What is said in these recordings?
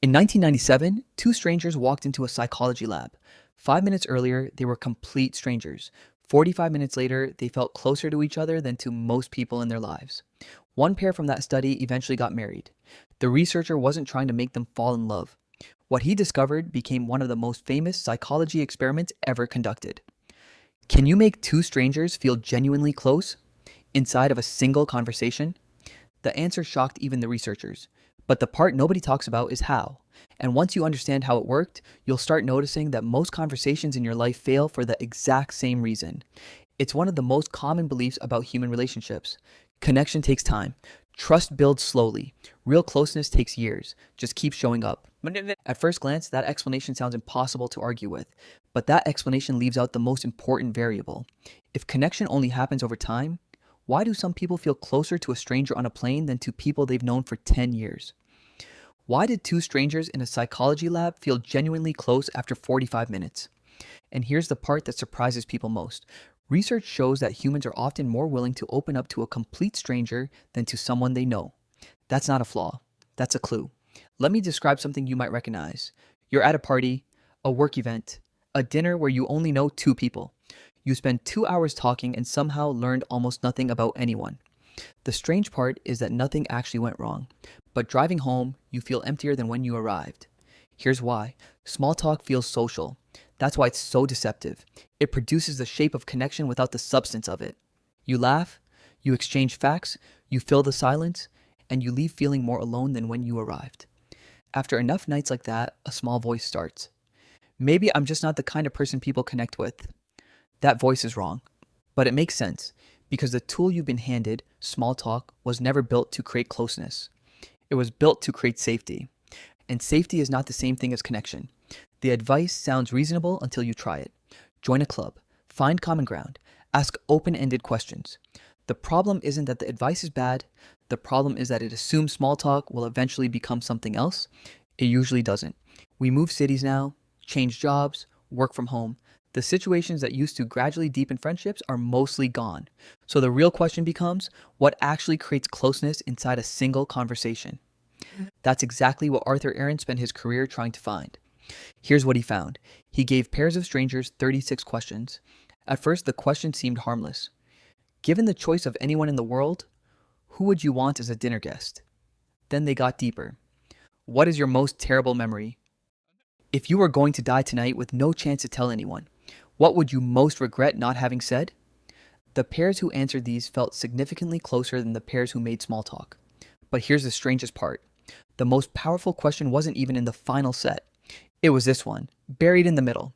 In 1997, two strangers walked into a psychology lab. 5 minutes earlier, they were complete strangers. 45 minutes later, they felt closer to each other than to most people in their lives. One pair from that study eventually got married. The researcher wasn't trying to make them fall in love. What he discovered became one of the most famous psychology experiments ever conducted. Can you make two strangers feel genuinely close inside of a single conversation? The answer shocked even the researchers. But the part nobody talks about is how. And once you understand how it worked, you'll start noticing that most conversations in your life fail for the exact same reason. It's one of the most common beliefs about human relationships. Connection takes time. Trust builds slowly. Real closeness takes years. Just keep showing up. At first glance, that explanation sounds impossible to argue with, but that explanation leaves out the most important variable. If connection only happens over time, why do some people feel closer to a stranger on a plane than to people they've known for 10 years? Why did two strangers in a psychology lab feel genuinely close after 45 minutes? And here's the part that surprises people most. Research shows that humans are often more willing to open up to a complete stranger than to someone they know. That's not a flaw. That's a clue. Let me describe something you might recognize. You're at a party, a work event, a dinner where you only know two people. You spend 2 hours talking and somehow learned almost nothing about anyone. The strange part is that nothing actually went wrong. But driving home, you feel emptier than when you arrived. Here's why. Small talk feels social. That's why it's so deceptive. It produces the shape of connection without the substance of it. You laugh, you exchange facts, you fill the silence, and you leave feeling more alone than when you arrived. After enough nights like that, a small voice starts. Maybe I'm just not the kind of person people connect with. That voice is wrong, but it makes sense because the tool you've been handed, small talk, was never built to create closeness. It was built to create safety. And safety is not the same thing as connection. The advice sounds reasonable until you try it. Join a club, find common ground, ask open-ended questions. The problem isn't that the advice is bad. The problem is that it assumes small talk will eventually become something else. It usually doesn't. We move cities now, change jobs, work from home. The situations that used to gradually deepen friendships are mostly gone. So the real question becomes, what actually creates closeness inside a single conversation? That's exactly what Arthur Aaron spent his career trying to find. Here's what he found. He gave pairs of strangers 36 questions. At first, the questions seemed harmless. Given the choice of anyone in the world, who would you want as a dinner guest? Then they got deeper. What is your most terrible memory? If you were going to die tonight with no chance to tell anyone, what would you most regret not having said? The pairs who answered these felt significantly closer than the pairs who made small talk. But here's the strangest part. The most powerful question wasn't even in the final set. It was this one, buried in the middle.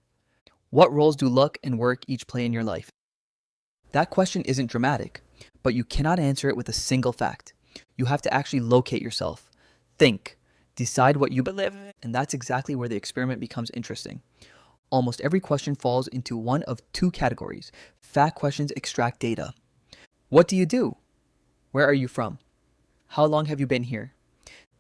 What roles do luck and work each play in your life? That question isn't dramatic, but you cannot answer it with a single fact. You have to actually locate yourself. Think. Decide what you believe in. And that's exactly where the experiment becomes interesting. Almost every question falls into one of two categories. Fact questions extract data. What do you do? Where are you from? How long have you been here?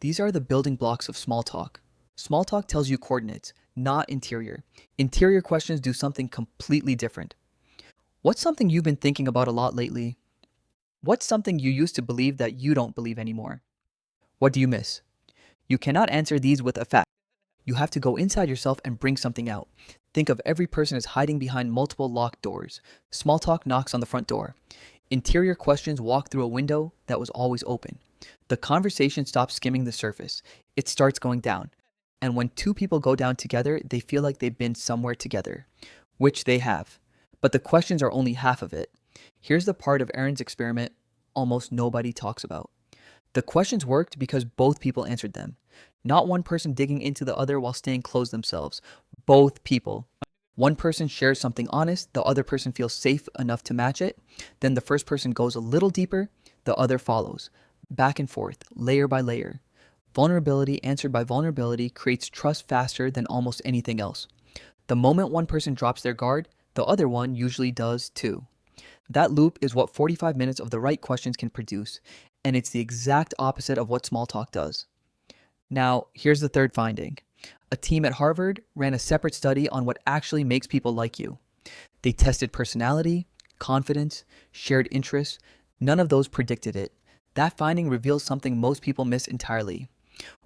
These are the building blocks of small talk. Small talk tells you coordinates, not interior. Interior questions do something completely different. What's something you've been thinking about a lot lately? What's something you used to believe that you don't believe anymore? What do you miss? You cannot answer these with a fact. You have to go inside yourself and bring something out. Think of every person as hiding behind multiple locked doors. Small talk knocks on the front door. Interior questions walk through a window that was always open. The conversation stops skimming the surface. It starts going down. And when two people go down together, they feel like they've been somewhere together, which they have. But the questions are only half of it. Here's the part of Aaron's experiment almost nobody talks about. The questions worked because both people answered them. Not one person digging into the other while staying closed themselves. Both people. One person shares something honest, the other person feels safe enough to match it. Then the first person goes a little deeper, the other follows. Back and forth, layer by layer. Vulnerability answered by vulnerability creates trust faster than almost anything else. The moment one person drops their guard, the other one usually does too. That loop is what 45 minutes of the right questions can produce, and it's the exact opposite of what small talk does. Now, here's the third finding. A team at Harvard ran a separate study on what actually makes people like you. They tested personality, confidence, shared interests. None of those predicted it. That finding reveals something most people miss entirely.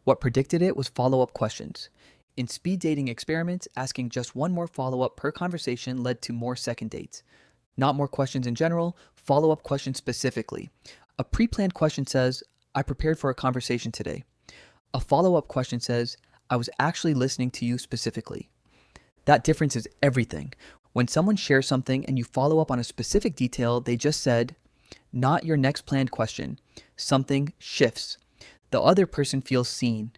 What predicted it was follow-up questions. In speed dating experiments, asking just one more follow-up per conversation led to more second dates. Not more questions in general, follow-up questions specifically. A pre-planned question says, I prepared for a conversation today. A follow-up question says, I was actually listening to you specifically. That difference is everything. When someone shares something and you follow up on a specific detail they just said, not your next planned question, something shifts. The other person feels seen.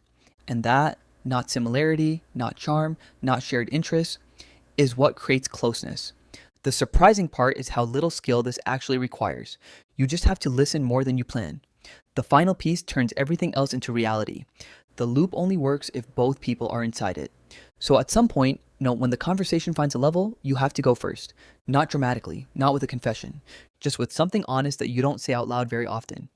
And that, not similarity, not charm, not shared interests, is what creates closeness. The surprising part is how little skill this actually requires. You just have to listen more than you plan. The final piece turns everything else into reality. The loop only works if both people are inside it. So at some point, when the conversation finds a level, you have to go first. Not dramatically, not with a confession, just with something honest that you don't say out loud very often.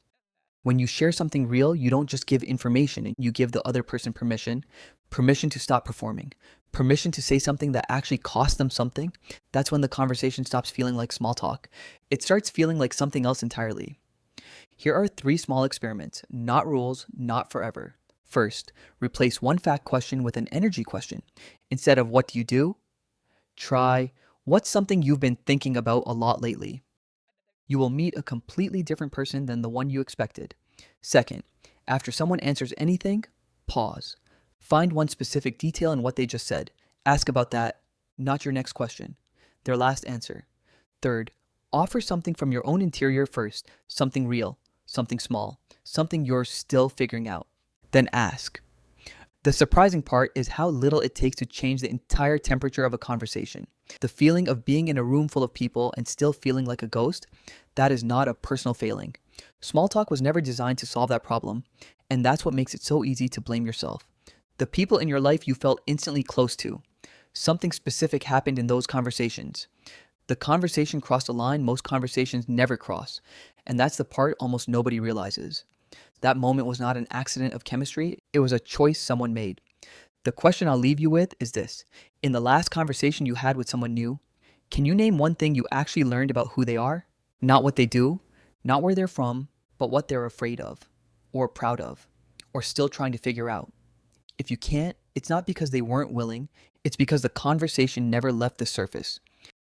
When you share something real, you don't just give information, you give the other person permission to stop performing, permission to say something that actually costs them something. That's when the conversation stops feeling like small talk. It starts feeling like something else entirely. Here are 3 small experiments, not rules, not forever. First, replace one fact question with an energy question. Instead of what do you do? Try, what's something you've been thinking about a lot lately? You will meet a completely different person than the one you expected. Second, after someone answers anything, pause. Find one specific detail in what they just said. Ask about that, not your next question. Their last answer. Third, offer something from your own interior first, something real, something small, something you're still figuring out. Then ask. The surprising part is how little it takes to change the entire temperature of a conversation. The feeling of being in a room full of people and still feeling like a ghost, that is not a personal failing. Small talk was never designed to solve that problem, and that's what makes it so easy to blame yourself. The people in your life you felt instantly close to. Something specific happened in those conversations. The conversation crossed a line most conversations never cross, and that's the part almost nobody realizes. That moment was not an accident of chemistry, it was a choice someone made. The question I'll leave you with is this. In the last conversation you had with someone new, can you name one thing you actually learned about who they are? Not what they do, not where they're from, but what they're afraid of, or proud of, or still trying to figure out. If you can't, it's not because they weren't willing, it's because the conversation never left the surface.